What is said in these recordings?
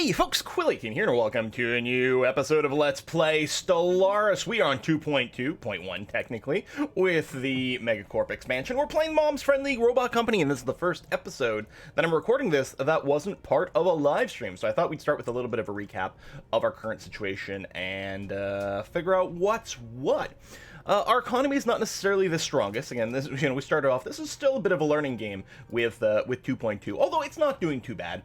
Hey folks, Quillican here, and welcome to a new episode of Let's Play Stellaris. We are on 2.2.1 technically, with the MegaCorp expansion. We're playing Mom's Friendly Robot Company, and this is the first episode that I'm recording this that wasn't part of a live stream. So I thought we'd start with a little bit of a recap of our current situation and figure out what's what. Our economy is not necessarily the strongest. Again, this, we started off. This is still a bit of a learning game with 2.2, although it's not doing too bad.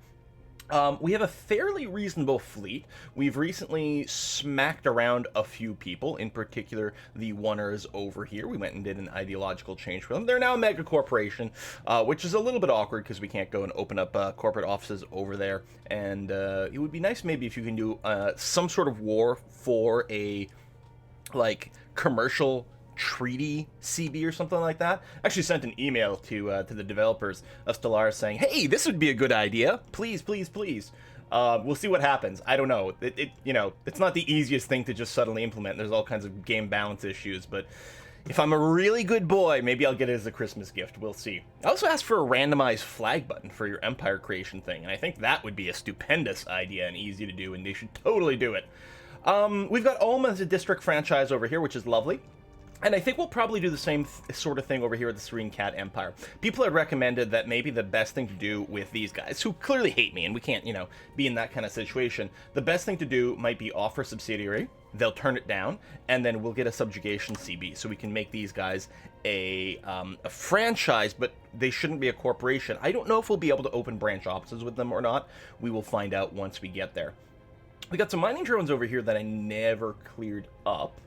We have a fairly reasonable fleet. We've recently smacked around a few people, in particular the Oneers over here. We went and did an ideological change for them. They're now a mega corporation, which is a little bit awkward because we can't go and open up corporate offices over there. And it would be nice maybe if you can do some sort of war for a, like, commercial treaty CB or something like that. Actually sent an email to the developers of Stellaris saying, hey, this would be a good idea. Please, please, please. We'll see what happens. I don't know. It's not the easiest thing to just suddenly implement. There's all kinds of game balance issues, but if I'm a really good boy, maybe I'll get it as a Christmas gift. We'll see. I also asked for a randomized flag button for your empire creation thing, and I think that would be a stupendous idea and easy to do, and they should totally do it. We've got Ulm as a district franchise over here, which is lovely. And I think we'll probably do the same sort of thing over here at the Serene Cat Empire. People had recommended that maybe the best thing to do with these guys, who clearly hate me, and we can't, be in that kind of situation, the best thing to do might be offer subsidiary, they'll turn it down, and then we'll get a subjugation CB, so we can make these guys a franchise, but they shouldn't be a corporation. I don't know if we'll be able to open branch offices with them or not. We will find out once we get there. We got some mining drones over here that I never cleared up.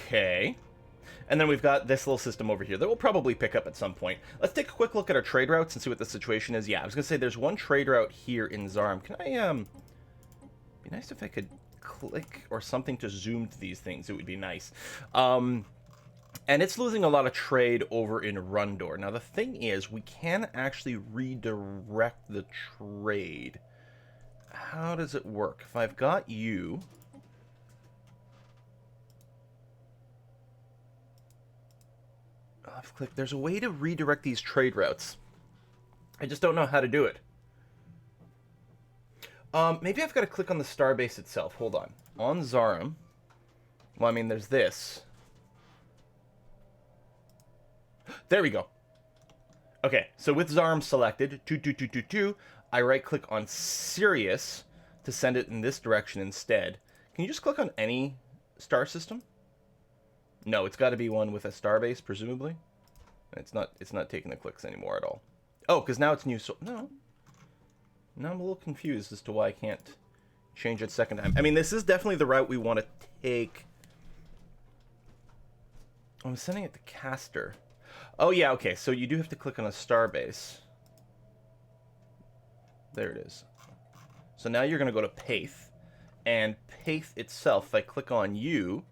Okay, and then we've got this little system over here that we'll probably pick up at some point. Let's take a quick look at our trade routes and see what the situation is. Yeah, I was gonna say there's one trade route here in Zarm. Can I be nice if I could click or something to zoom to these things? It would be nice. And it's losing a lot of trade over in Rundor. Now the thing is, we can actually redirect the trade. How does it work? If I've got you, I've clicked. There's a way to redirect these trade routes. I just don't know how to do it. Maybe I've got to click on the starbase itself. Hold on. On Zarum. Well, I mean, there's this. There we go. Okay, so with Zarum selected, 22222, I right-click on Sirius to send it in this direction instead. Can you just click on any star system? No, it's got to be one with a starbase, presumably. It's not taking the clicks anymore at all. Oh, because now it's new. So no. Now I'm a little confused as to why I can't change it second time. I mean, this is definitely the route we want to take. I'm sending it to Caster. Oh yeah, okay. So you do have to click on a starbase. There it is. So now you're going to go to Paith, and Paith itself. If I click on you,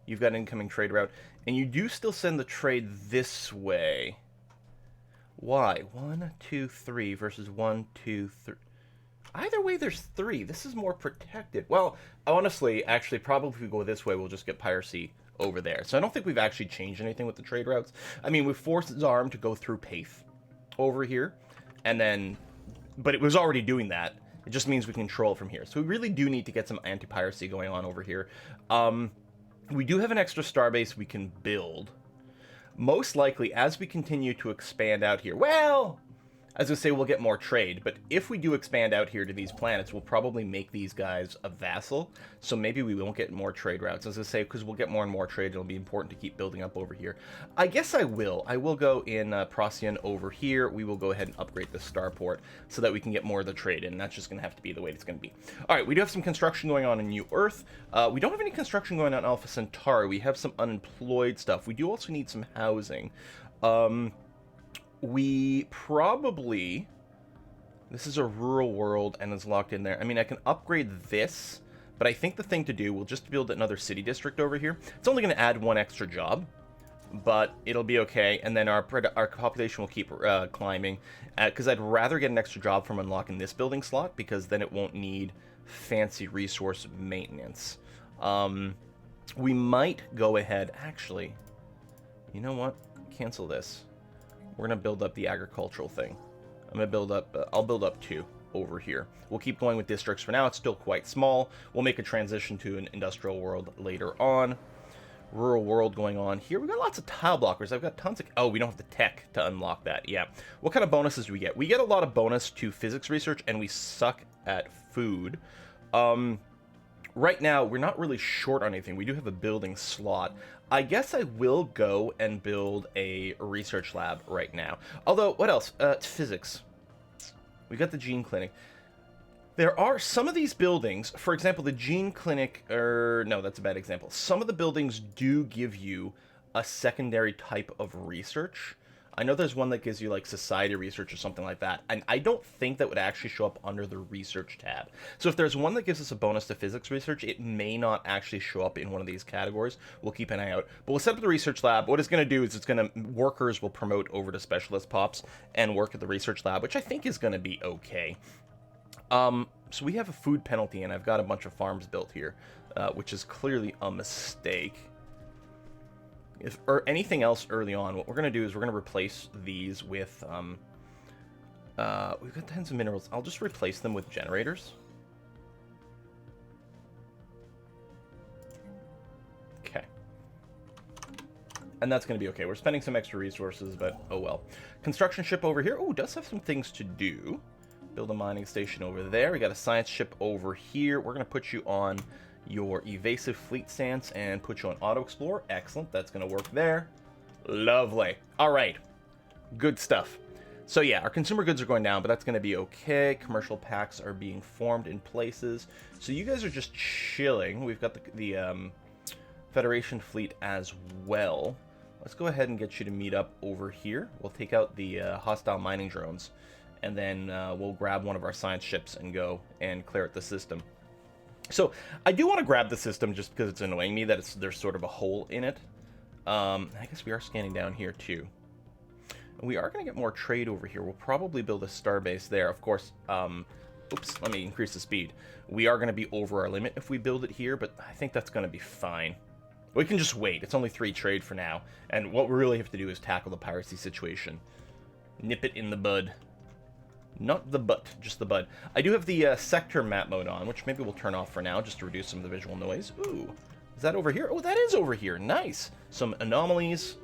you've got an incoming trade route, and you do still send the trade this way. Why? 1, 2, 3 versus 1, 2, 3. Either way, there's 3. This is more protected. Well, honestly, actually, probably if we go this way, we'll just get piracy over there. So I don't think we've actually changed anything with the trade routes. I mean, we forced Zarm to go through Paith over here, and then, but it was already doing that. It just means we control it from here. So we really do need to get some anti-piracy going on over here. We do have an extra starbase we can build. Most likely, as we continue to expand out here, well, as I say, we'll get more trade, but if we do expand out here to these planets, we'll probably make these guys a vassal, so maybe we won't get more trade routes. As I say, because we'll get more and more trade, it'll be important to keep building up over here. I guess I will. I will go in Procyon over here. We will go ahead and upgrade the starport so that we can get more of the trade in. That's just going to have to be the way it's going to be. All right, we do have some construction going on in New Earth. We don't have any construction going on Alpha Centauri. We have some unemployed stuff. We do also need some housing. We probably, this is a rural world and it's locked in there. I mean, I can upgrade this, but I think the thing to do, we'll just build another city district over here. It's only going to add one extra job, but it'll be okay. And then our population will keep climbing, because I'd rather get an extra job from unlocking this building slot, because then it won't need fancy resource maintenance. We might go ahead, actually, you know what? Cancel this. We're going to build up the agricultural thing. I'm going to build up, I'll build up 2. over here. We'll keep going with districts for now. It's still quite small. We'll make a transition to an industrial world later on. Rural world going on here. We've got lots of tile blockers. I've got tons of... Oh, we don't have the tech to unlock that. Yeah. What kind of bonuses do we get? We get a lot of bonus to physics research, and we suck at food. Right now, we're not really short on anything. We do have a building slot. I guess I will go and build a research lab right now. Although, what else? Physics. We got the gene clinic. There are some of these buildings, for example, the gene clinic, no, that's a bad example. Some of the buildings do give you a secondary type of research. I know there's one that gives you like society research or something like that, and I don't think that would actually show up under the research tab. So if there's one that gives us a bonus to physics research, it may not actually show up in one of these categories. We'll keep an eye out. But we'll set up the research lab. What it's going to do is workers will promote over to specialist pops and work at the research lab, which I think is going to be okay. So we have a food penalty, and I've got a bunch of farms built here, which is clearly a mistake. Or anything else early on, what we're going to do is we're going to replace these with, we've got tons of minerals. I'll just replace them with generators. Okay. And that's going to be okay. We're spending some extra resources, but oh well. Construction ship over here. Oh, does have some things to do. Build a mining station over there. We got a science ship over here. We're going to put you on your evasive fleet stance and put you on auto explorer. Excellent. That's going to work there. Lovely. All right. Good stuff. So yeah, our consumer goods are going down, but that's going to be okay. Commercial packs are being formed in places. So you guys are just chilling. We've got the Federation fleet as well. Let's go ahead and get you to meet up over here. We'll take out the hostile mining drones, and then we'll grab one of our science ships and go and clear out the system. So I do want to grab the system just because it's annoying me that there's sort of a hole in it. I guess we are scanning down here too. And we are going to get more trade over here. We'll probably build a starbase there. Of course, oops, let me increase the speed. We are going to be over our limit if we build it here, but I think that's going to be fine. We can just wait. It's only 3 trade for now. And what we really have to do is tackle the piracy situation. Nip it in the bud. Not the butt, just the bud. I do have the sector map mode on, which maybe we'll turn off for now, just to reduce some of the visual noise. Ooh, is that over here? Oh, that is over here. Nice. Some anomalies,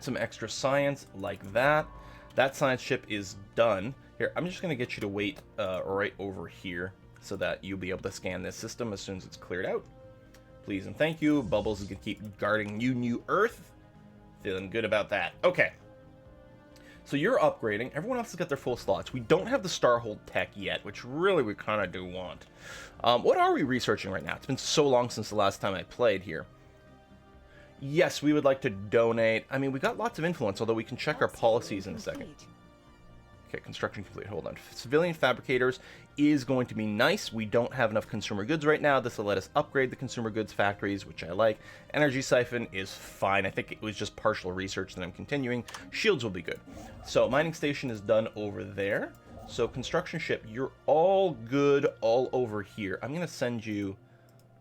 some extra science like that. That science ship is done. Here, I'm just going to get you to wait right over here so that you'll be able to scan this system as soon as it's cleared out. Please and thank you. Bubbles is going to keep guarding you, New Earth. Feeling good about that. Okay. So you're upgrading. Everyone else has got their full slots. We don't have the Starhold tech yet, which really we kind of do want. What are we researching right now? It's been so long since the last time I played here. Yes, we would like to donate. I mean, we got lots of influence, although we can check our policies in a second. Okay, construction complete. Hold on. Civilian fabricators is going to be nice. We don't have enough consumer goods right now. This will let us upgrade the consumer goods factories, which I like. Energy siphon is fine. I think it was just partial research that I'm continuing. Shields will be good. So mining station is done over there. So construction ship, you're all good all over here. I'm going to send you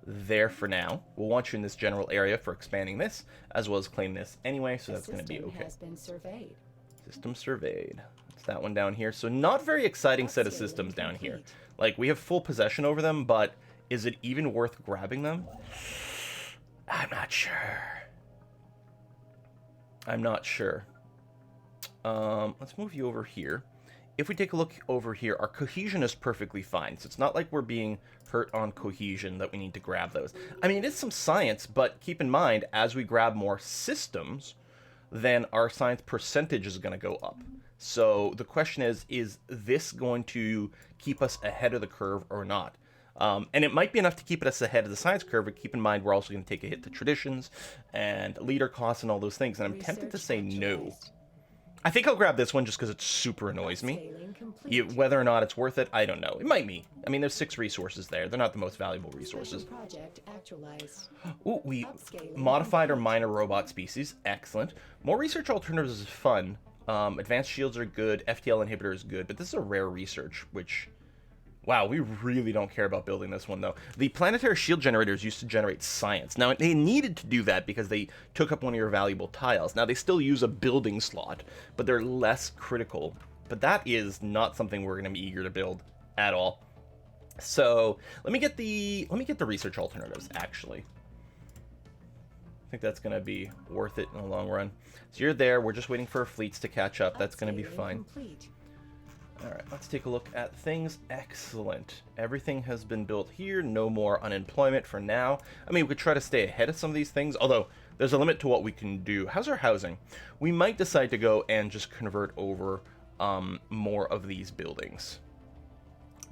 there for now. We'll want you in this general area for expanding this, as well as claim this anyway, so that's going to be okay. Has been surveyed. System surveyed. It's that one down here. So not very exciting set of systems down here. Like, we have full possession over them, but is it even worth grabbing them? I'm not sure. I'm not sure. Let's move you over here. If we take a look over here, our cohesion is perfectly fine. So it's not like we're being hurt on cohesion that we need to grab those. I mean, it is some science, but keep in mind, as we grab more systems, then our science percentage is going to go up. So the question is this going to keep us ahead of the curve or not? And it might be enough to keep us ahead of the science curve, but keep in mind we're also going to take a hit to traditions and leader costs and all those things. And I'm tempted to say no. I think I'll grab this one just because it super annoys me. Whether or not it's worth it, I don't know. It might be. I mean, there's 6 resources there. They're not the most valuable resources. Ooh, we modified our minor robot species. Excellent. More research alternatives is fun. Advanced shields are good. FTL inhibitor is good. But this is a rare research, which... Wow, we really don't care about building this one, though. The planetary shield generators used to generate science. Now, they needed to do that because they took up one of your valuable tiles. Now, they still use a building slot, but they're less critical. But that is not something we're going to be eager to build at all. So let me get the research alternatives, actually. I think that's going to be worth it in the long run. So you're there. We're just waiting for our fleets to catch up. That's going to be fine. All right, let's take a look at things. Excellent. Everything has been built here. No more unemployment for now. I mean, we could try to stay ahead of some of these things, although there's a limit to what we can do. How's our housing? We might decide to go and just convert over more of these buildings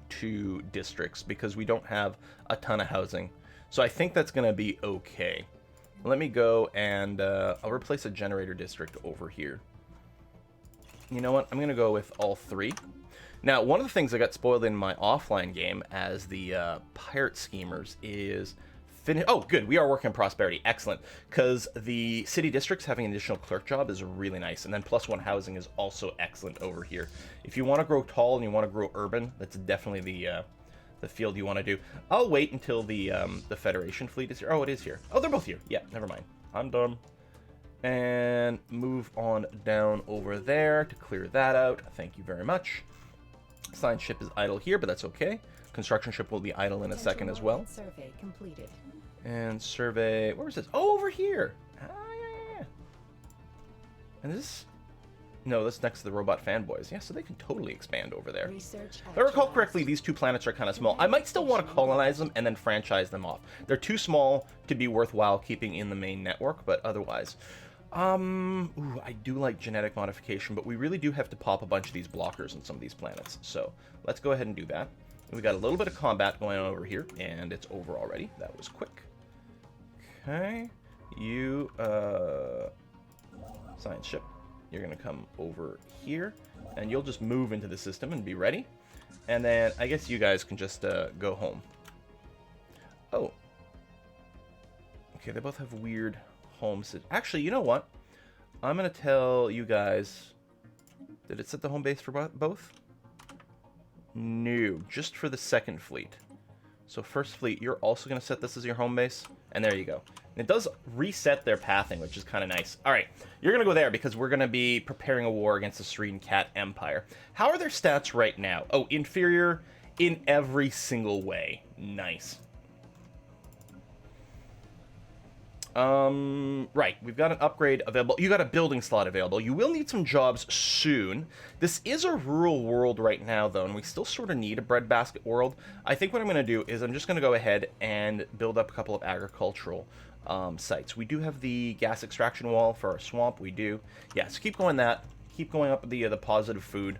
to districts because we don't have a ton of housing. So I think that's going to be okay. Let me go and I'll replace a generator district over here. You know what? I'm going to go with all three. Now, one of the things that got spoiled in my offline game as the pirate schemers is... Oh, good. We are working on prosperity. Excellent. Because the city districts having an additional clerk job is really nice. And then +1 housing is also excellent over here. If you want to grow tall and you want to grow urban, that's definitely the field you want to do. I'll wait until the Federation fleet is here. Oh, it is here. Oh, they're both here. Yeah, never mind. I'm done. And move on down over there to clear that out. Thank you very much. Science ship is idle here, but that's okay. Construction ship will be idle in a second as well. Survey completed. And survey... Where is this? Oh, over here! Ah, yeah. And this... No, that's next to the robot fanboys. Yeah, so they can totally expand over there. If I recall correctly, these two planets are kind of small. I might still want to colonize them and then franchise them off. They're too small to be worthwhile keeping in the main network, but otherwise... Ooh, I do like genetic modification, but we really do have to pop a bunch of these blockers on some of these planets. So, let's go ahead and do that. We got a little bit of combat going on over here, and it's over already. That was quick. Okay. You, science ship. You're gonna come over here, and you'll just move into the system and be ready. And then, I guess you guys can just, go home. Oh. Okay, they both have weird... homes. Actually, you know what? I'm going to tell you guys... Did it set the home base for both? No, just for the second fleet. So first fleet, you're also going to set this as your home base? And there you go. And it does reset their pathing, which is kind of nice. Alright, you're going to go there because we're going to be preparing a war against the Serene Cat Empire. How are their stats right now? Oh, inferior in every single way. Nice. Right, we've got an upgrade available. You got a building slot available. You will need some jobs soon. This is a rural world right now, though, and we still sort of need a breadbasket world. I think what I'm going to do is I'm just going to go ahead and build up a couple of agricultural sites. We do have the gas extraction wall for our swamp. We do. Yeah, so keep going that. Keep going up the positive food,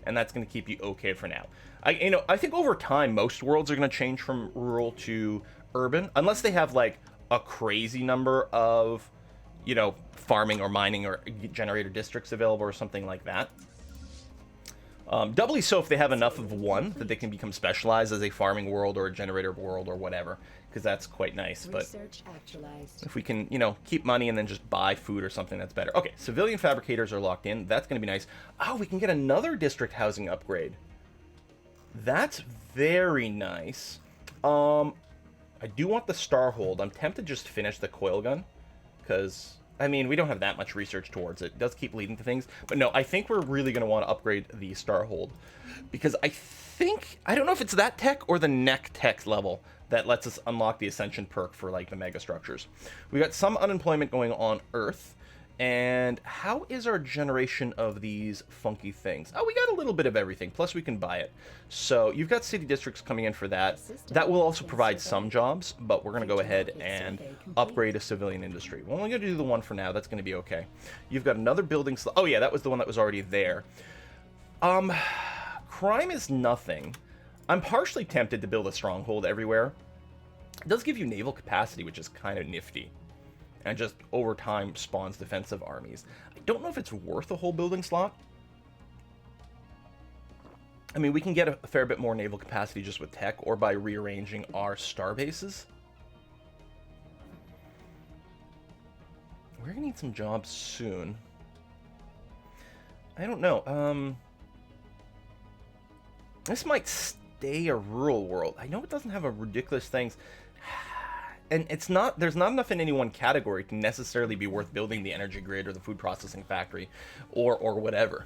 and that's going to keep you okay for now. I think over time, most worlds are going to change from rural to urban, unless they have, like, a crazy number of, farming or mining or generator districts available or something like that. Doubly so if they have enough of one that they can become specialized as a farming world or a generator world or whatever, because that's quite nice. But if we can, keep money and then just buy food or something, that's better. Okay, civilian fabricators are locked in. That's going to be nice. Oh, we can get another district housing upgrade. That's very nice. I do want the Starhold. I'm tempted to just finish the coil gun, because, we don't have that much research towards it. It does keep leading to things, but no, I think we're really going to want to upgrade the Starhold, because I don't know if it's that tech or the neck tech level that lets us unlock the Ascension perk for, like, the mega structures. We got some unemployment going on Earth, and how is our generation of these funky things? Oh, we got a little bit of everything, plus we can buy it. So you've got city districts coming in for that. That will also provide some jobs, but we're going to go ahead and upgrade a civilian industry. We're only going to do the one for now. That's going to be okay. You've got another building... Oh, yeah, that was the one that was already there. Crime is nothing. I'm partially tempted to build a stronghold everywhere. It does give you naval capacity, which is kind of nifty. And just, over time, spawns defensive armies. I don't know if it's worth a whole building slot. We can get a fair bit more naval capacity just with tech, or by rearranging our star bases. We're gonna need some jobs soon. I don't know. This might stay a rural world. I know it doesn't have a ridiculous things. And there's not enough in any one category to necessarily be worth building the energy grid or the food processing factory or whatever.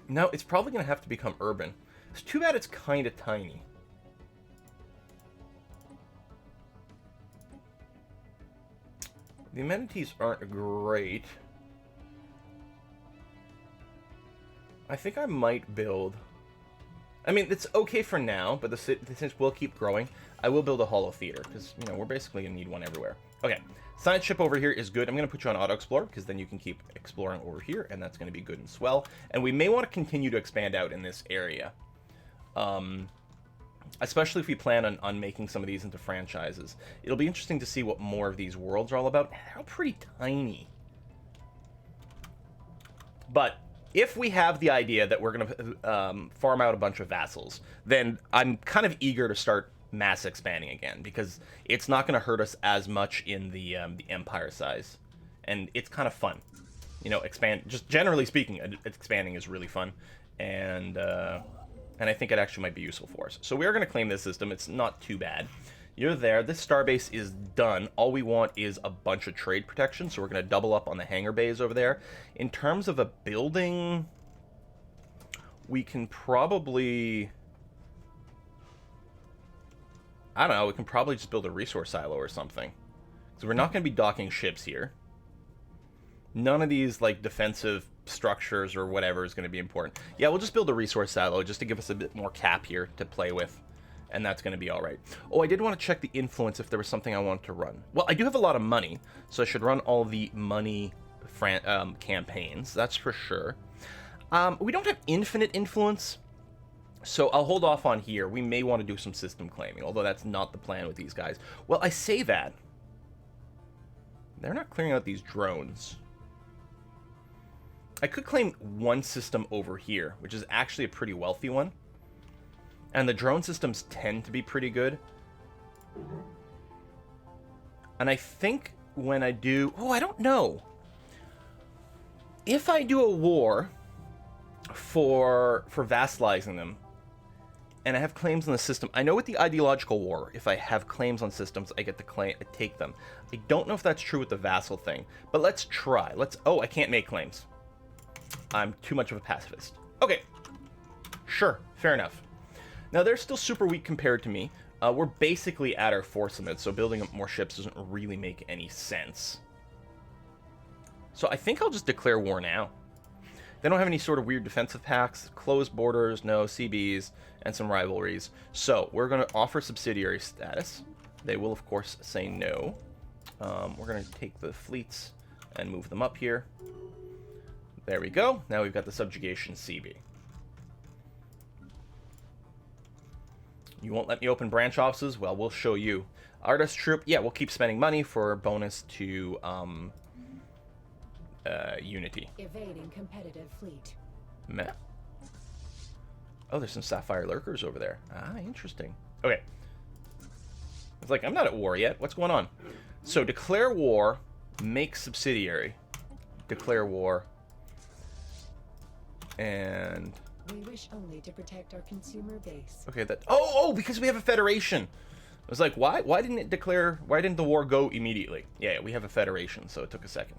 No, it's probably going to have to become urban. It's too bad it's kind of tiny. The amenities aren't great. I think I might build... I mean, it's okay for now, but since we'll keep growing, I will build a holo theater, because, you know, we're basically going to need one everywhere. Okay, science ship over here is good. I'm going to put you on auto explore, because then you can keep exploring over here, and that's going to be good and swell. And we may want to continue to expand out in this area. Especially if we plan on making some of these into franchises. It'll be interesting to see what more of these worlds are all about. How pretty tiny. But if we have the idea that we're going to farm out a bunch of vassals, then I'm kind of eager to start mass expanding again, because it's not going to hurt us as much in the empire size. And it's kind of fun. You know, just generally speaking, expanding is really fun. And I think it actually might be useful for us. So we are going to claim this system. It's not too bad. You're there. This starbase is done. All we want is a bunch of trade protection, so we're going to double up on the hangar bays over there. In terms of a building, we can probably... I don't know, we can probably just build a resource silo or something. So we're not going to be docking ships here. None of these, like, defensive structures or whatever is going to be important. Yeah, we'll just build a resource silo just to give us a bit more cap here to play with. And that's going to be all right. Oh, I did want to check the influence if there was something I wanted to run. Well, I do have a lot of money, so I should run all the money campaigns. That's for sure. We don't have infinite influence, so I'll hold off on here. We may want to do some system claiming, although that's not the plan with these guys. Well, I say that. They're not clearing out these drones. I could claim one system over here, which is actually a pretty wealthy one. And the drone systems tend to be pretty good. And I think when I do... Oh, I don't know. If I do a war for vassalizing them, and I have claims on the system... I know with the ideological war, if I have claims on systems, I get to take them. I don't know if that's true with the vassal thing. But let's try. Oh, I can't make claims. I'm too much of a pacifist. Okay. Sure. Fair enough. Now, they're still super weak compared to me. We're basically at our force limit, so building up more ships doesn't really make any sense. So I think I'll just declare war now. They don't have any sort of weird defensive pacts, closed borders, no CBs, and some rivalries. So we're going to offer subsidiary status. They will, of course, say no. We're going to take the fleets and move them up here. There we go. Now we've got the subjugation CB. You won't let me open branch offices? Well, we'll show you. Artist troop, yeah, we'll keep spending money for bonus to unity. Evading competitive fleet. Meh. Oh, there's some sapphire lurkers over there. Ah, interesting. Okay. It's like, I'm not at war yet. What's going on? So, declare war, make subsidiary. Declare war. And... We wish only to protect our consumer base. Okay, that... Oh, because we have a federation! I was like, why? Why didn't it declare... Why didn't the war go immediately? Yeah, we have a federation, so it took a second.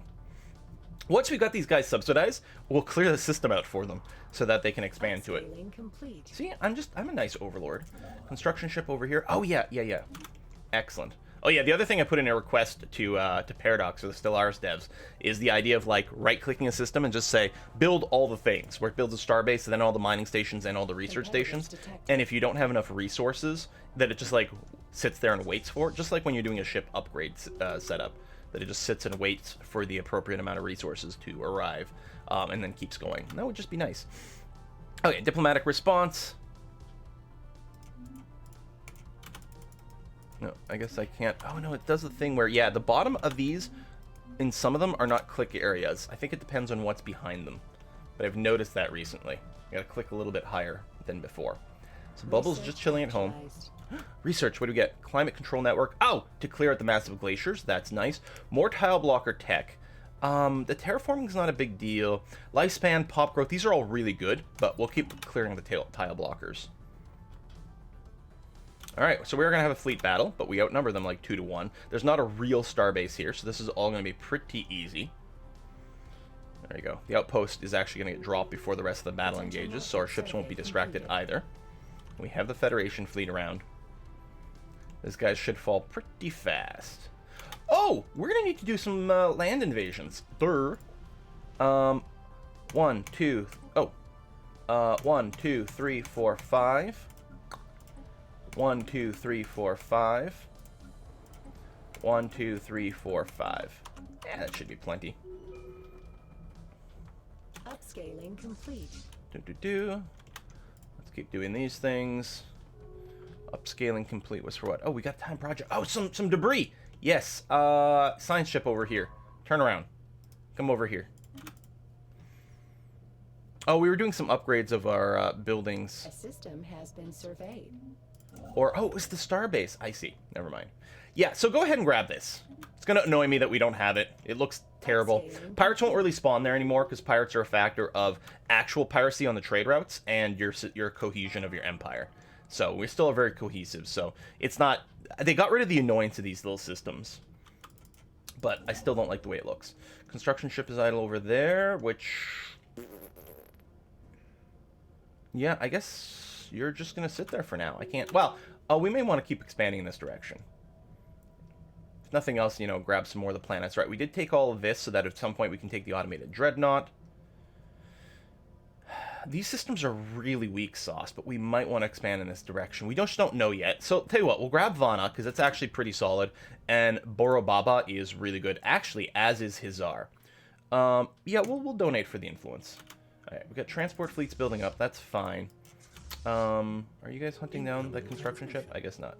Once we got these guys subsidized, we'll clear the system out for them so that they can expand to it. Complete. See, I'm a nice overlord. Construction ship over here. Oh, yeah. Excellent. Oh, yeah, the other thing I put in a request to Paradox or the Stellaris devs is the idea of, like, right-clicking a system and just say, build all the things, where it builds a starbase and then all the mining stations and all the research stations. And if you don't have enough resources, that it just, like, sits there and waits for it, just like when you're doing a ship upgrade setup, that it just sits and waits for the appropriate amount of resources to arrive, and then keeps going. That would just be nice. Okay, diplomatic response. No, I guess I can't. Oh, no, it does the thing where, yeah, the bottom of these, in some of them, are not click areas. I think it depends on what's behind them. But I've noticed that recently. You gotta click a little bit higher than before. So Bubble's just chilling at home. Research, what do we get? Climate control network. Oh, to clear out the massive glaciers. That's nice. More tile blocker tech. The terraforming is not a big deal. Lifespan, pop growth, these are all really good, but we'll keep clearing the tile blockers. Alright, so we're going to have a fleet battle, but we outnumber them like 2-1. There's not a real starbase here, so this is all going to be pretty easy. There you go. The outpost is actually going to get dropped before the rest of the battle engages, so our ships won't be distracted either. We have the Federation fleet around. This guy should fall pretty fast. Oh, we're gonna need to do some land invasions. Durr. 1, 2. Oh. 1, 2, 3, 4, 5. 1, 2, 3, 4, 5. 1, 2, 3, 4, 5. Yeah, that should be plenty. Upscaling complete. Let's keep doing these things. Upscaling complete was for what? Oh, we got time project. Oh, some debris. Yes. Science ship over here. Turn around. Come over here. Oh, we were doing some upgrades of our buildings. A system has been surveyed. Or, oh, it was the starbase. I see. Never mind. Yeah, so go ahead and grab this. It's going to annoy me that we don't have it. It looks terrible. Pirates won't really spawn there anymore because pirates are a factor of actual piracy on the trade routes and your cohesion of your empire. So we still are very cohesive. So it's not... They got rid of the annoyance of these little systems. But I still don't like the way it looks. Construction ship is idle over there, which... Yeah, I guess you're just going to sit there for now. I can't... Well, we may want to keep expanding in this direction. If nothing else, you know, grab some more of the planets. Right, we did take all of this so that at some point we can take the automated dreadnought. These systems are really weak sauce, but we might want to expand in this direction. We just don't know yet. So, tell you what, we'll grab Vana, because it's actually pretty solid. And Borobaba is really good. Actually, as is Hizar. Yeah, we'll donate for the influence. Alright, we got transport fleets building up. That's fine. Are you guys hunting down the construction ship? I guess not.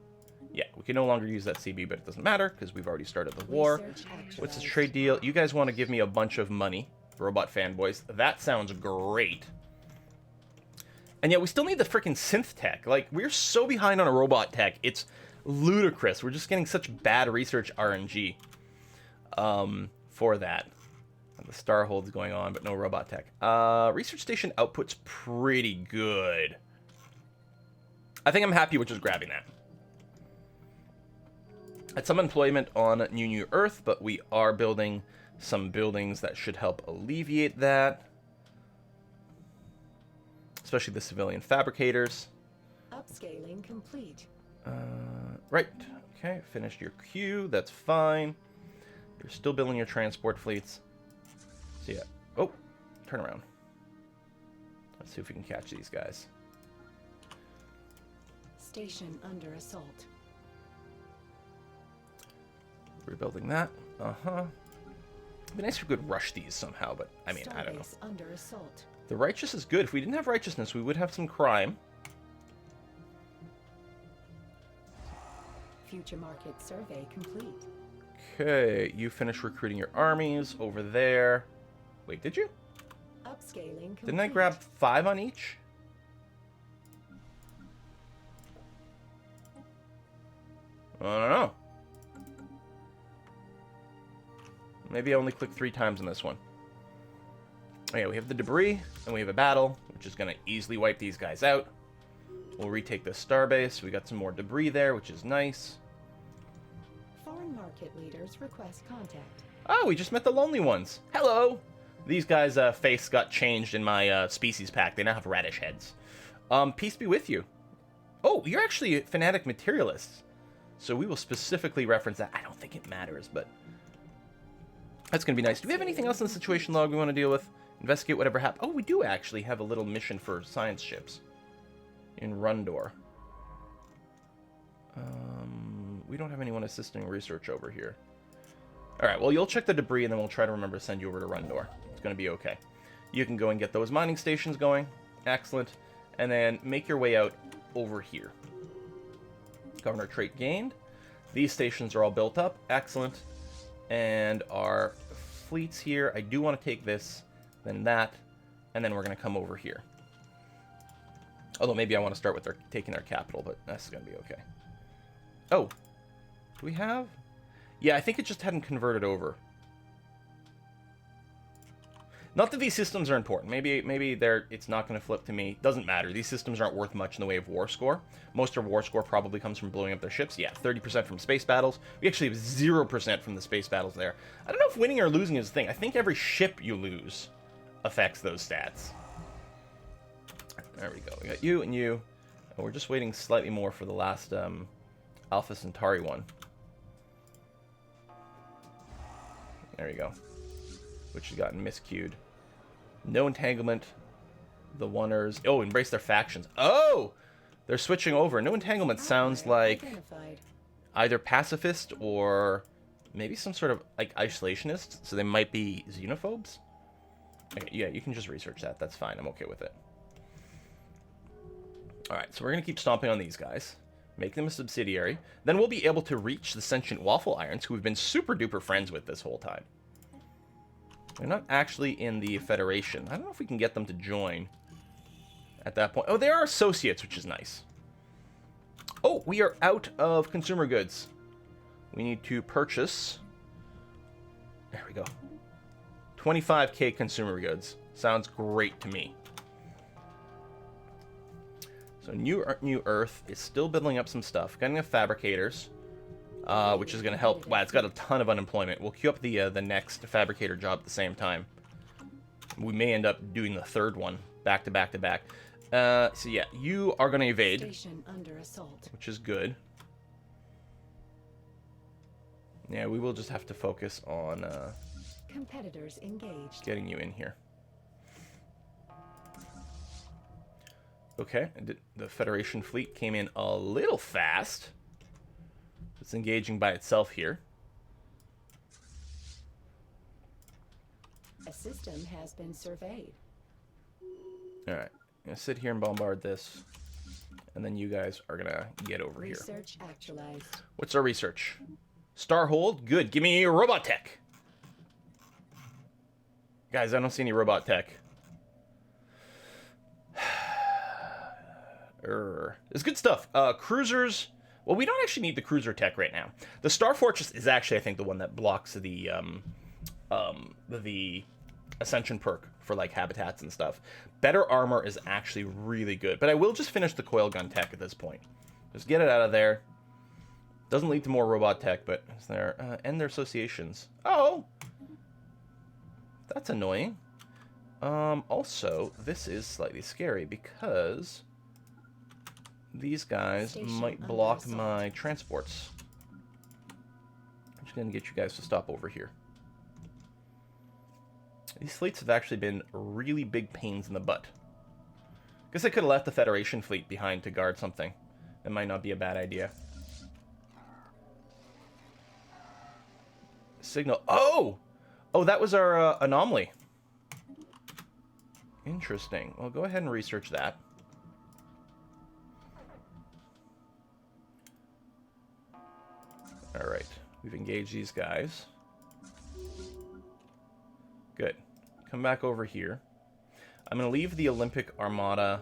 Yeah, we can no longer use that CB, but it doesn't matter, because we've already started the war. What's this trade deal? You guys want to give me a bunch of money, robot fanboys. That sounds great. And yet we still need the freaking synth tech. Like, we're so behind on a robot tech. It's ludicrous. We're just getting such bad research RNG for that. The Starhold's going on, but no robot tech. Research station output's pretty good. I think I'm happy with just grabbing that. Had some employment on New Earth, but we are building some buildings that should help alleviate that. Especially the civilian fabricators. Upscaling complete. Right. Okay, finished your queue. That's fine. You're still building your transport fleets. So yeah. Oh, turn around. Let's see if we can catch these guys. Station under assault. Rebuilding that. Uh-huh. It'd be nice if we could rush these somehow, but I mean, I don't know. Under assault. The righteous is good. If we didn't have righteousness, we would have some crime. Future market survey complete. Okay, you finished recruiting your armies over there. Wait, did you? Upscaling complete. Didn't I grab 5 on each? I don't know. Maybe I only clicked 3 times on this one. Okay, we have the debris, and we have a battle, which is going to easily wipe these guys out. We'll retake the starbase. We got some more debris there, which is nice. Foreign market leaders request contact. Oh, we just met the lonely ones. Hello! These guys' face got changed in my species pack. They now have radish heads. Peace be with you. Oh, you're actually fanatic materialists. So we will specifically reference that. I don't think it matters, but that's going to be nice. Do we have anything else in the situation log we want to deal with? Investigate whatever happened. Oh, we do actually have a little mission for science ships in Rundor. We don't have anyone assisting research over here. Alright, well, you'll check the debris, and then we'll try to remember to send you over to Rundor. It's going to be okay. You can go and get those mining stations going. Excellent. And then make your way out over here. Governor trait gained. These stations are all built up. Excellent. And our fleets here. I do want to take this, then that, and then we're going to come over here. Although maybe I want to start with taking our capital, but that's going to be okay. Oh. Do we have... Yeah, I think it just hadn't converted over. Not that these systems are important. Maybe it's not going to flip to me. Doesn't matter. These systems aren't worth much in the way of war score. Most of war score probably comes from blowing up their ships. Yeah, 30% from space battles. We actually have 0% from the space battles there. I don't know if winning or losing is the thing. I think every ship you lose affects those stats. There we go. We got you and you. Oh, we're just waiting slightly more for the last Alpha Centauri one. There you go. Which has gotten miscued. No entanglement. The Oneers. Oh, embrace their factions. Oh! They're switching over. No entanglement sounds like either pacifist or maybe some sort of like isolationist. So they might be xenophobes. Okay, yeah, you can just research that. That's fine. I'm okay with it. Alright, so we're going to keep stomping on these guys. Make them a subsidiary. Then we'll be able to reach the sentient waffle irons, who we've been super duper friends with this whole time. They're not actually in the Federation. I don't know if we can get them to join at that point. Oh, they are associates, which is nice. Oh, we are out of consumer goods. We need to purchase... There we go. 25k consumer goods. Sounds great to me. So New Earth is still building up some stuff. Getting the fabricators, which is going to help. Wow, it's got a ton of unemployment. We'll queue up the next fabricator job at the same time. We may end up doing the third one back to back to back. So yeah, you are going to evade, Station under assault. which is good. Yeah, we will just have to focus on Competitors engaged. getting you in here. Okay, the Federation fleet came in a little fast. It's engaging by itself here. A system has been surveyed. Alright, I'm going to sit here and bombard this. And then you guys are going to get over here. Research actualized. What's our research? Starhold? Good. Give me robot tech. Guys, I don't see any robot tech. It's good stuff. Cruisers. Well, we don't actually need the cruiser tech right now. The Star Fortress is actually, I think, the one that blocks the Ascension perk for like habitats and stuff. Better armor is actually really good, but I will just finish the coil gun tech at this point. Just get it out of there. Doesn't lead to more robot tech, but is there end their associations? Oh, that's annoying. Also, this is slightly scary because these guys might block my transports. I'm just going to get you guys to stop over here. These fleets have actually been really big pains in the butt. Guess I could have left the Federation fleet behind to guard something. That might not be a bad idea. Signal. Oh! Oh, that was our anomaly. Interesting. Well, go ahead and research that. Alright. We've engaged these guys. Good. Come back over here. I'm going to leave the Olympic Armada.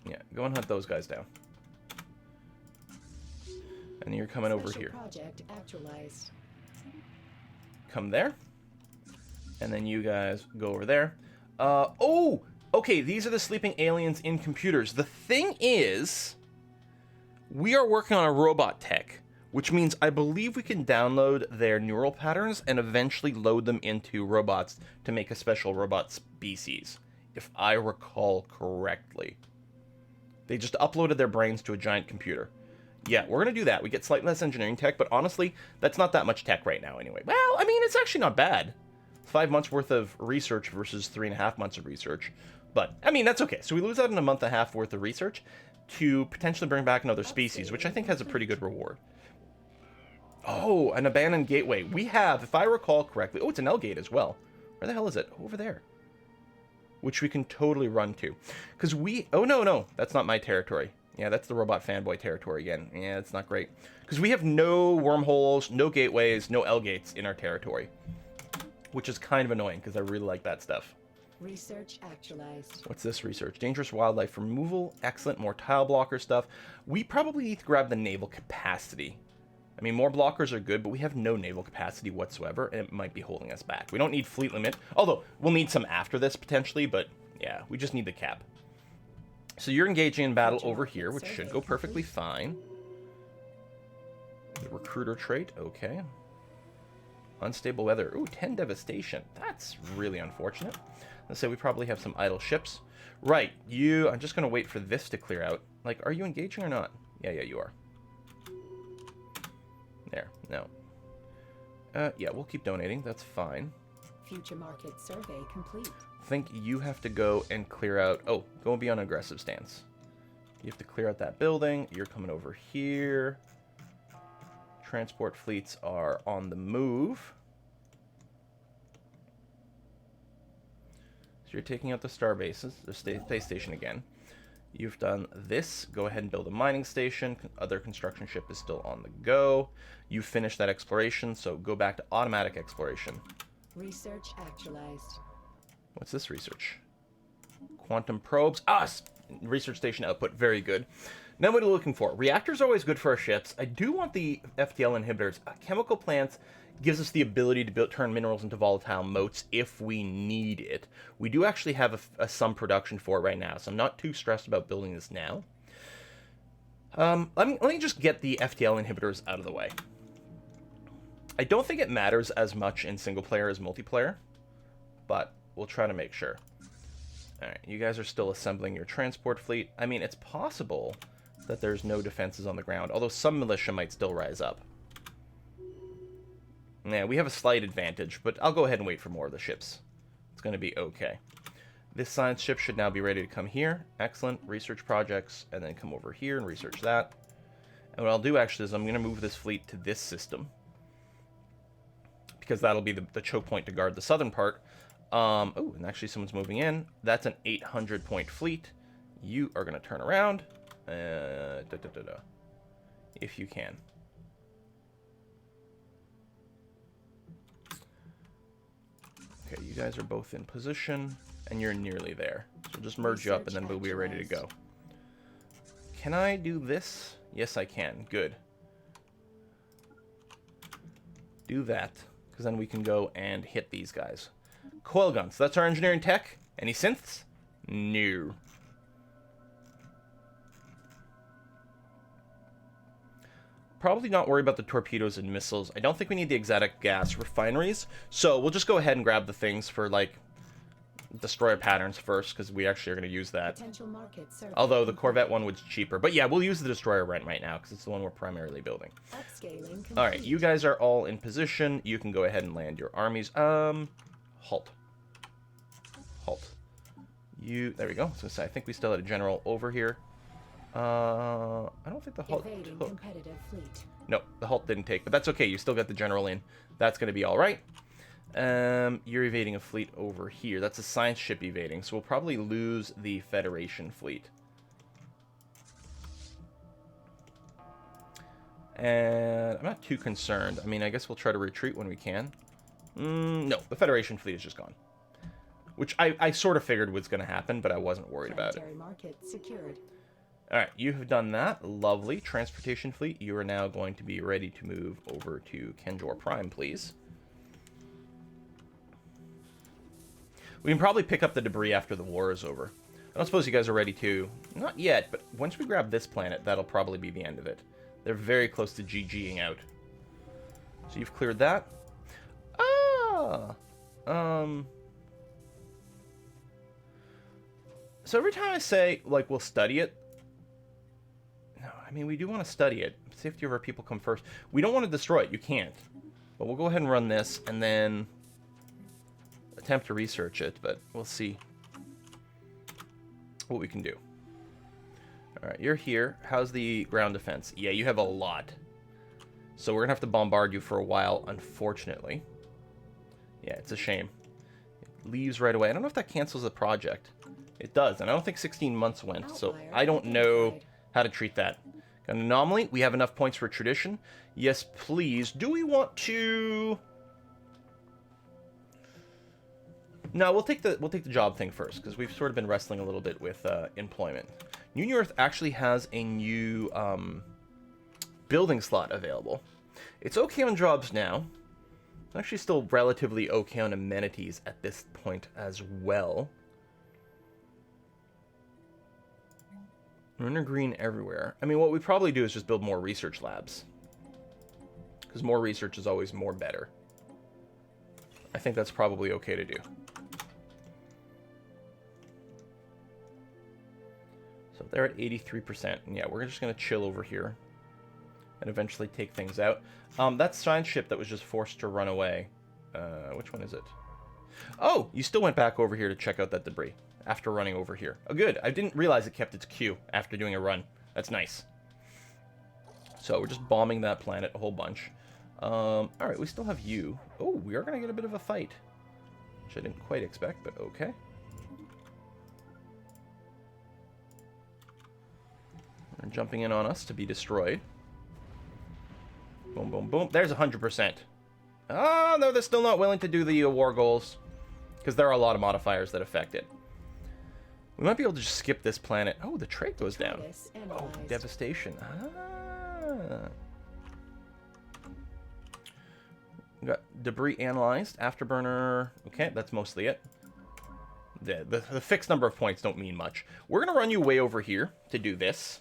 Yeah, go and hunt those guys down. And you're coming over here. Project actualized. Come there. And then you guys go over there. Oh! Okay, these are the sleeping aliens in computers. The thing is, we are working on a robot tech, which means I believe we can download their neural patterns and eventually load them into robots to make a special robot species, if I recall correctly. They just uploaded their brains to a giant computer. Yeah, we're going to do that. We get slightly less engineering tech, but honestly, that's not that much tech right now anyway. Well, I mean, it's actually not bad. 5 months worth of research versus 3.5 months of research. But, I mean, that's okay. So we lose out on a month and a half worth of research to potentially bring back another species, which I think has a pretty good reward. Oh, an abandoned gateway. We have, if I recall correctly... Oh, it's an L-gate as well. Where the hell is it? Over there. Which we can totally run to. Because we... Oh, no. That's not my territory. Yeah, that's the robot fanboy territory again. Yeah, it's not great. Because we have no wormholes, no gateways, no L-gates in our territory. Which is kind of annoying, because I really like that stuff. Research actualized. What's this research? Dangerous wildlife removal. Excellent. More tile blocker stuff. We probably need to grab the naval capacity. I mean, more blockers are good, but we have no naval capacity whatsoever, and it might be holding us back. We don't need fleet limit, although we'll need some after this, potentially, but yeah, we just need the cap. So you're engaging in battle over here, which should go perfectly fine. The recruiter trait, okay. Unstable weather. Ooh, 10 devastation. That's really unfortunate. Let's say we probably have some idle ships. Right, I'm just going to wait for this to clear out. Like, are you engaging or not? Yeah, you are. There, no. Yeah, we'll keep donating. That's fine. Future market survey complete. I think you have to go and clear out... Oh, go and be on aggressive stance. You have to clear out that building. You're coming over here. Transport fleets are on the move. So you're taking out the star bases, the space station again. You've done this. Go ahead and build a mining station. Other construction ship is still on the go. You finished that exploration, so go back to automatic exploration. Research actualized. What's this research? Quantum probes. Research station output. Very good. Now what are we looking for? Reactors are always good for our ships. I do want the FTL inhibitors. Chemical plants gives us the ability to turn minerals into volatile motes if we need it. We do actually have some production for it right now, so I'm not too stressed about building this now. Let me just get the FTL inhibitors out of the way. I don't think it matters as much in single player as multiplayer, but we'll try to make sure. Alright, you guys are still assembling your transport fleet. I mean, it's possible that there's no defenses on the ground, although some militia might still rise up. Yeah, we have a slight advantage, but I'll go ahead and wait for more of the ships. It's going to be okay. This science ship should now be ready to come here. Excellent. Research projects, and then come over here and research that. And what I'll do actually is I'm going to move this fleet to this system, because that'll be the choke point to guard the southern part. Oh, and actually someone's moving in. That's an 800-point fleet. You are going to turn around. If you can. Okay, you guys are both in position, and you're nearly there. So just merge you up, and then we'll be ready to go. Can I do this? Yes, I can. Good. Do that, because then we can go and hit these guys. Coil guns. That's our engineering tech. Any synths? No. Probably not worry about the torpedoes and missiles. I don't think we need the exotic gas refineries. So we'll just go ahead and grab the things for, like, destroyer patterns first, because we actually are going to use that. Although the Corvette one was cheaper. But yeah, we'll use the destroyer right now, because it's the one we're primarily building. Alright, you guys are all in position. You can go ahead and land your armies. Halt. Halt. There we go. I was going to say, I think we still had a general over here. I don't think the halt took. No, the halt didn't take, but that's okay. You still got the general in. That's going to be all right. You're evading a fleet over here. That's a science ship evading, so we'll probably lose the Federation fleet. And I'm not too concerned. I mean, I guess we'll try to retreat when we can. No, the Federation fleet is just gone. Which I sort of figured was going to happen, but I wasn't worried about it. Market secured. Alright, you have done that. Lovely. Transportation fleet, you are now going to be ready to move over to Kenjor Prime, please. We can probably pick up the debris after the war is over. I don't suppose you guys are ready to... Not yet, but once we grab this planet, that'll probably be the end of it. They're very close to GGing out. So you've cleared that. So every time I say, like, we'll study it, no, I mean, we do want to study it. Safety of our people come first. We don't want to destroy it. You can't. But we'll go ahead and run this, and then attempt to research it, but we'll see what we can do. Alright, you're here. How's the ground defense? Yeah, you have a lot. So we're going to have to bombard you for a while, unfortunately. Yeah, it's a shame. It leaves right away. I don't know if that cancels the project. It does, and I don't think 16 months went, so I don't know how to treat that. Got an anomaly. We have enough points for tradition. Yes, please. Do we want to... No, we'll take the job thing first, because we've sort of been wrestling a little bit with employment. New Earth actually has a new building slot available. It's okay on jobs now. It's actually still relatively okay on amenities at this point as well. Runner green everywhere. I mean, what we probably do is just build more research labs. Because more research is always more better. I think that's probably okay to do. So they're at 83%. And yeah, we're just going to chill over here and eventually take things out. That science ship that was just forced to run away. Which one is it? Oh, you still went back over here to check out that debris after running over here. Oh, good. I didn't realize it kept its queue after doing a run. That's nice. So we're just bombing that planet a whole bunch. Alright, we still have you. Oh, we are going to get a bit of a fight. Which I didn't quite expect, but okay. They're jumping in on us to be destroyed. Boom, boom, boom. There's 100%. Oh, no, they're still not willing to do the war goals. Because there are a lot of modifiers that affect it. We might be able to just skip this planet. Oh, the trait goes down. Oh, devastation. Ah. We got debris analyzed. Afterburner. Okay, that's mostly it. The fixed number of points don't mean much. We're going to run you way over here to do this.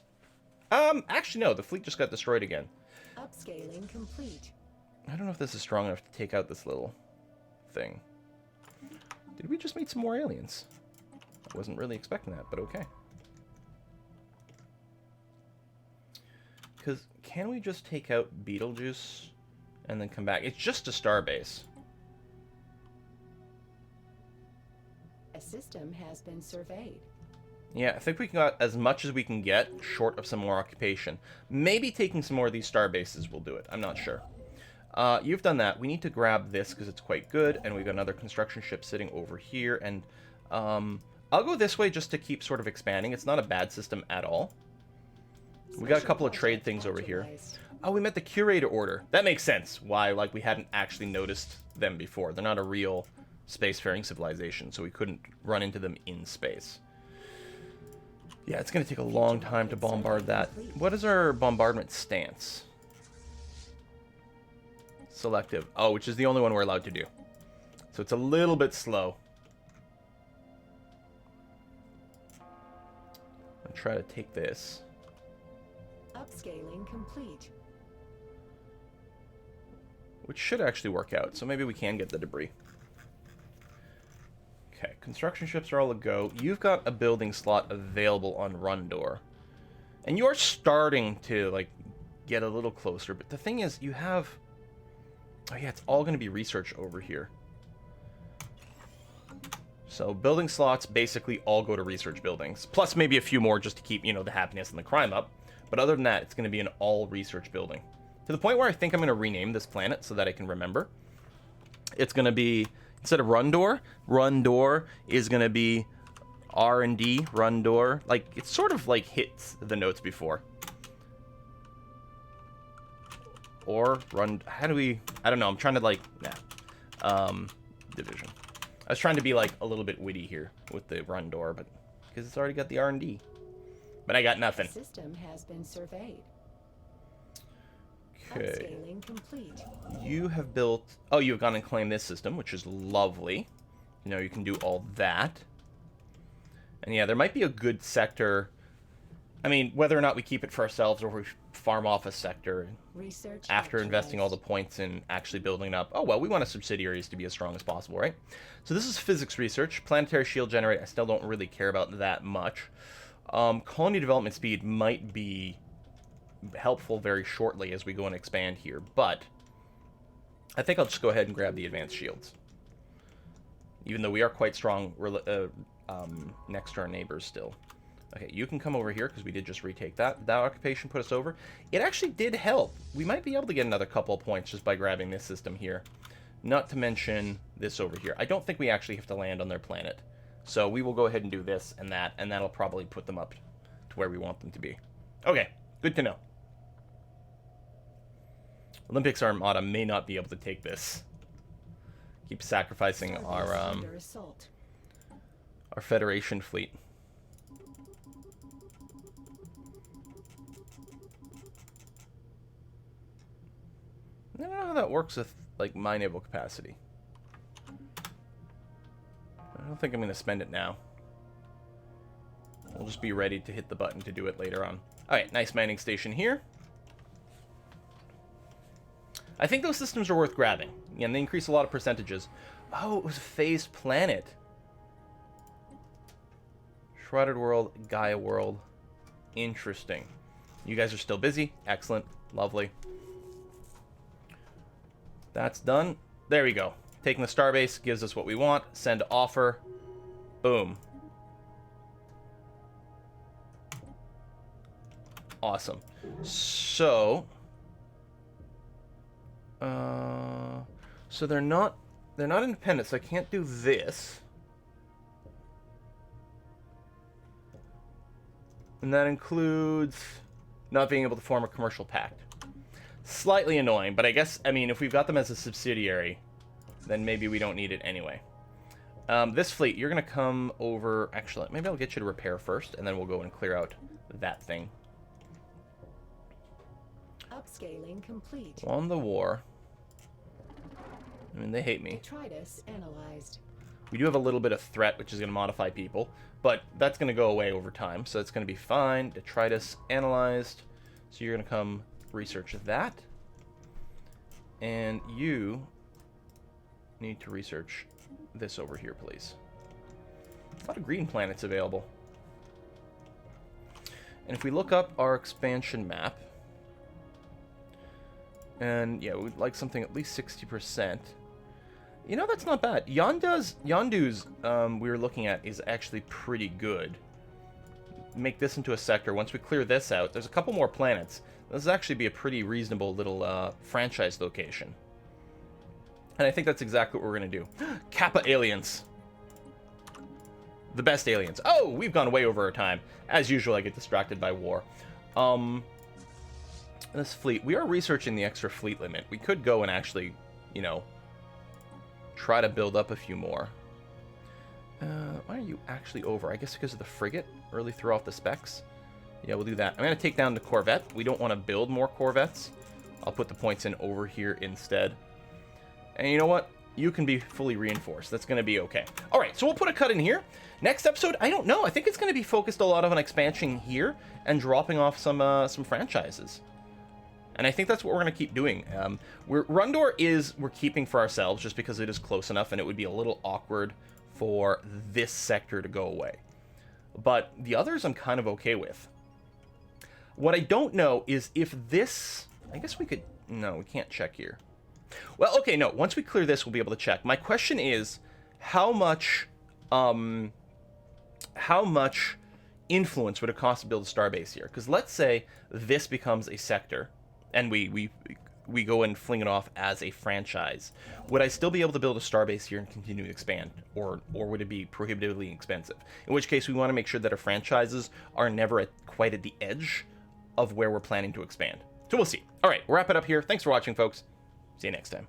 Actually, no. The fleet just got destroyed again. Upscaling complete. I don't know if this is strong enough to take out this little thing. Did we just meet some more aliens? I wasn't really expecting that, but okay. Because can we just take out Beetlejuice and then come back? It's just a starbase. A system has been surveyed. Yeah, I think we got as much as we can get, short of some more occupation. Maybe taking some more of these star bases will do it. I'm not sure. You've done that. We need to grab this because it's quite good, and we've got another construction ship sitting over here, and I'll go this way just to keep sort of expanding. It's not a bad system at all. We got a couple of trade things over here. Oh, we met the Curator Order. That makes sense. Why, like, we hadn't actually noticed them before. They're not a real spacefaring civilization, so we couldn't run into them in space. Yeah, it's going to take a long time to bombard that. What is our bombardment stance? Selective. Oh, which is the only one we're allowed to do. So it's a little bit slow. I'll try to take this. Upscaling complete. Which should actually work out, so maybe we can get the debris. Okay, construction ships are all a go. You've got a building slot available on Rundor. And you're starting to, like, get a little closer. But the thing is, you have... Oh yeah, it's all going to be research over here. So building slots basically all go to research buildings. Plus maybe a few more just to keep, you know, the happiness and the crime up. But other than that, it's going to be an all research building. To the point where I think I'm going to rename this planet so that I can remember. It's going to be... Instead of Rundor, Rundor is going to be R&D, Rundor. Like, it's sort of like hits the notes before. Or run... How do we... I don't know. I'm trying to, like... Nah. Division. I was trying to be, like, a little bit witty here with the Rundor, but... Because it's already got the R&D. But I got nothing. The system has been surveyed. Okay. Upscaling complete. You have built... Oh, you've gone and claimed this system, which is lovely. You know, you can do all that. And yeah, there might be a good sector... I mean, whether or not we keep it for ourselves or we farm off a sector Research after investing all the points in actually building it up. Oh, well, we want our subsidiaries to be as strong as possible, right? So this is physics research. Planetary shield generate, I still don't really care about that much. Colony development speed might be helpful very shortly as we go and expand here, but I think I'll just go ahead and grab the advanced shields. Even though we are quite strong next to our neighbors still. Okay, you can come over here because we did just retake that. That occupation put us over. It actually did help. We might be able to get another couple of points just by grabbing this system here. Not to mention this over here. I don't think we actually have to land on their planet. So we will go ahead and do this and that'll probably put them up to where we want them to be. Okay, good to know. Olympics Armada may not be able to take this. Keep sacrificing our Federation fleet. I don't know how that works with, like, my naval capacity. I don't think I'm going to spend it now. We'll just be ready to hit the button to do it later on. Alright, nice mining station here. I think those systems are worth grabbing. Yeah, and they increase a lot of percentages. Oh, it was a phased planet. Shrouded World, Gaia World. Interesting. You guys are still busy. Excellent. Lovely. That's done. There we go. Taking the starbase gives us what we want. Send offer. Boom. Awesome. So they're not independent, so I can't do this. And that includes not being able to form a commercial pact. Slightly annoying, but I guess, I mean, if we've got them as a subsidiary, then maybe we don't need it anyway. This fleet, you're going to come over... Actually, maybe I'll get you to repair first, and then we'll go and clear out that thing. Upscaling complete. Won the war. I mean, they hate me. Detritus analyzed. We do have a little bit of threat, which is going to modify people, but that's going to go away over time, so it's going to be fine. Detritus analyzed. So you're going to come research that. And you need to research this over here, please. A lot of green planets available. And if we look up our expansion map, and yeah, we'd like something at least 60%. You know, that's not bad. Yondu's we were looking at is actually pretty good. Make this into a sector. Once we clear this out, there's a couple more planets. This will actually be a pretty reasonable little franchise location. And I think that's exactly what we're going to do. Kappa aliens. The best aliens. Oh, we've gone way over our time. As usual, I get distracted by war. This fleet. We are researching the extra fleet limit. We could go and actually, you know, try to build up a few more. Why are you actually over? I guess because of the frigate. Really throw off the specs. Yeah, we'll do that. I'm going to take down the Corvette. We don't want to build more Corvettes. I'll put the points in over here instead. And you know what? You can be fully reinforced. That's going to be okay. All right, so we'll put a cut in here. Next episode, I don't know. I think it's going to be focused a lot on expansion here and dropping off some franchises. And I think that's what we're going to keep doing. Rundor we're keeping for ourselves just because it is close enough and it would be a little awkward for this sector to go away. But the others I'm kind of okay with. What I don't know is if this... I guess we could... No, we can't check here. Well, okay, no. Once we clear this, we'll be able to check. My question is, how much influence would it cost to build a starbase here? Because let's say this becomes a sector, and we go and fling it off as a franchise. Would I still be able to build a starbase here and continue to expand, or would it be prohibitively expensive? In which case, we want to make sure that our franchises are never quite at the edge of where we're planning to expand. So we'll see. All right, we'll wrap it up here. Thanks for watching, folks. See you next time.